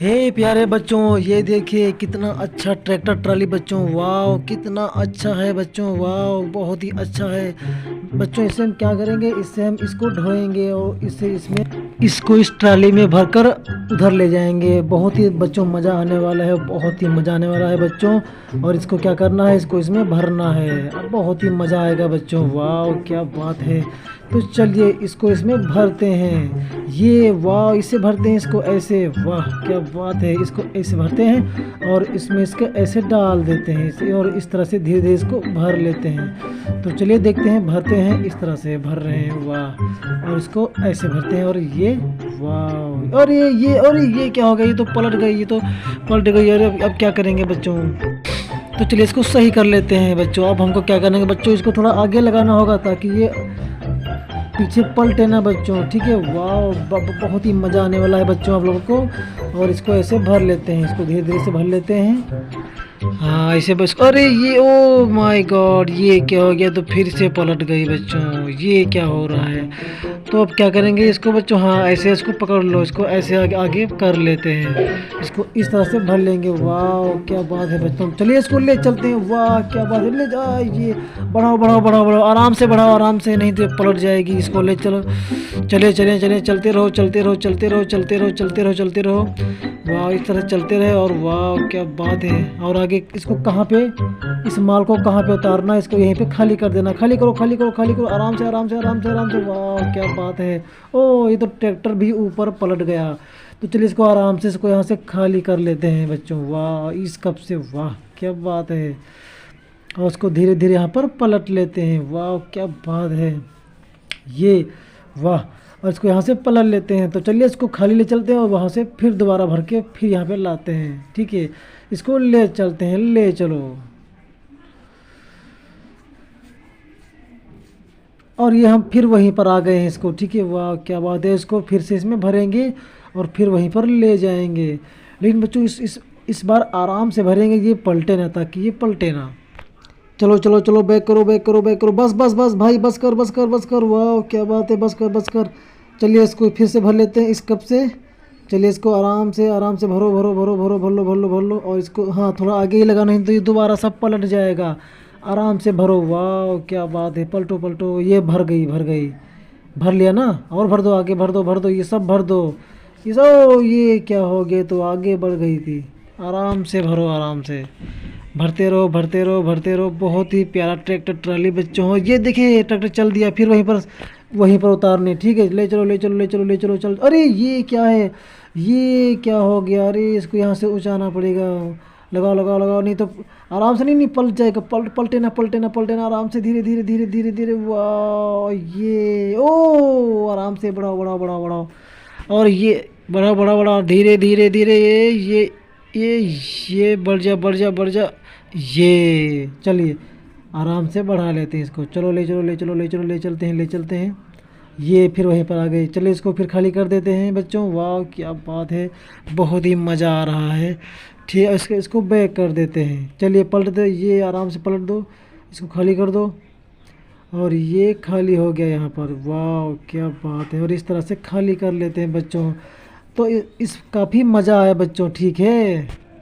हे प्यारे बच्चों, ये देखिए कितना अच्छा ट्रैक्टर ट्राली बच्चों। वाह कितना अच्छा है बच्चों, वाह बहुत ही अच्छा है बच्चों। इससे हम क्या करेंगे, इससे हम इसको ढोएंगे और इससे इसमें इसको इस ट्राली में भरकर उधर ले जाएंगे। बहुत ही बच्चों मज़ा आने वाला है, बहुत ही मज़ा आने वाला है बच्चों। और इसको क्या करना है, इसको इसमें भरना है। अब बहुत ही मज़ा आएगा बच्चों, वाह क्या बात है। तो चलिए इसको इसमें भरते हैं। ये वाह, इसे भरते हैं इसको ऐसे, वाह क्या बात है। इसको ऐसे भरते हैं और इसमें इसके ऐसे डाल देते हैं इसे, और इस तरह से धीरे धीरे इसको भर लेते हैं। तो चलिए देखते हैं, भरते हैं, इस तरह से भर रहे हैं, वाह। और इसको ऐसे भरते हैं और ये वाह, और ये क्या हो गया, ये तो पलट गई, ये तो पलट गई। अरे अब क्या करेंगे बच्चों। तो चलिए इसको सही कर लेते हैं बच्चों। अब हमको क्या करेंगे बच्चों, इसको थोड़ा आगे लगाना होगा ताकि ये पीछे पलटे ना बच्चों, ठीक है। वाह बहुत ही मज़ा आने वाला है बच्चों आप लोगों को। और इसको ऐसे भर लेते हैं, इसको धीरे धीरे से भर लेते हैं। हाँ ऐसे बस। अरे ये ओ माय गॉड, ये क्या हो गया, तो फिर से पलट गई बच्चों, ये क्या हो रहा है। तो अब क्या करेंगे इसको बच्चों, हाँ ऐसे इसको पकड़ लो, इसको ऐसे आगे आगे कर लेते हैं, इसको इस तरह से भर लेंगे। वाह क्या बात है बच्चों, चलिए इसको ले चलते हैं। वाह क्या बात है, ले जा, ये बढ़ाओ बढ़ाओ बढ़ाओ बढ़ाओ, आराम से बढ़ाओ, आराम से, नहीं तो पलट जाएगी। इसको ले चलो, चले चले चले, चलते रहो चलते रहो चलते रहो चलते रहो चलते रहो चलते रहो। वाह इस तरह चलते रहे, और वाह क्या बात है। और आगे इसको कहाँ पे, इस माल को कहाँ पे उतारना है, इसको यहीं पे खाली कर देना। खाली करो खाली करो खाली करो, आराम से आराम से आराम से आराम से। वाह क्या बात है। ओ ये तो ट्रैक्टर भी ऊपर पलट गया। तो चलिए इसको आराम से, इसको यहाँ से खाली कर लेते हैं बच्चों। वाह इस कप से, वाह क्या बात है। और उसको धीरे धीरे यहाँ पर पलट लेते हैं। वाह क्या बात है ये, वाह। और इसको यहाँ से पलट लेते हैं। तो चलिए इसको खाली ले चलते हैं और वहाँ से फिर दोबारा भर के फिर यहाँ पे लाते हैं, ठीक है। इसको ले चलते हैं, ले चलो। और ये हम फिर वहीं पर आ गए हैं इसको, ठीक है। वाह क्या बात है। इसको फिर से इसमें भरेंगे और फिर वहीं पर ले जाएंगे। लेकिन बच्चों इस बार आराम से भरेंगे, ये पलटे ना, ताकि ये पलटे ना। चलो चलो चलो, बैक करो बैक करो बैक करो, बस बस बस भाई, बस कर बस कर बस कर। वाह क्या बात है, बस कर बस कर। चलिए इसको फिर से भर लेते हैं इस कप से। चलिए इसको आराम से भरो भरो भरो भरो, भर लो भर लो भर लो। और इसको हाँ थोड़ा आगे ही लगाना, नहीं तो ये दोबारा सब पलट जाएगा। आराम से भरो। वाह क्या बात है, पलटो पलटो, ये भर गई भर गई। भर लिया ना, और भर दो, आगे भर दो, ये सब भर दो। ये सब, ये क्या हो गया, तो आगे बढ़ गई थी। आराम से भरो, आराम से भरते रहो भरते रहो भरते रहो। बहुत ही प्यारा ट्रैक्टर ट्राली बच्चों हो। ये देखिए ट्रैक्टर चल दिया, फिर वहीं पर उतारने, ठीक है। ले चलो ले चलो ले चलो ले चलो चल। अरे ये क्या है, ये क्या हो गया। अरे इसको यहाँ से ऊँचाना पड़ेगा। लगाओ लगाओ लगाओ, नहीं तो आराम से, नहीं नहीं पलट जाएगा। पलटे ना पलटे ना पलटे ना, आराम से धीरे धीरे धीरे धीरे धीरे। वाह ये ओ, आराम से बढ़ाओ बढ़ाओ बढ़ाओ बढ़ाओ। और ये बढ़ाओ बढ़ाओ बढ़ाओ, धीरे धीरे धीरे। ये ये बढ़ जा बढ़ जा बढ़ जा। ये चलिए आराम से बढ़ा लेते हैं इसको। चलो ले चलो ले चलो ले चलो, ले चलते हैं ले चलते हैं। ये फिर वहीं पर आ गए। चलिए इसको फिर खाली कर देते हैं बच्चों। वाह क्या बात है, बहुत ही मज़ा आ रहा है। ठीक है, इसको बैक कर देते हैं। चलिए पलट दो, ये आराम से पलट दो, इसको खाली कर दो। और ये खाली हो गया यहाँ पर। वाह क्या बात है। और इस तरह से खाली कर लेते हैं बच्चों। तो इस काफ़ी मज़ा आया बच्चों, ठीक है।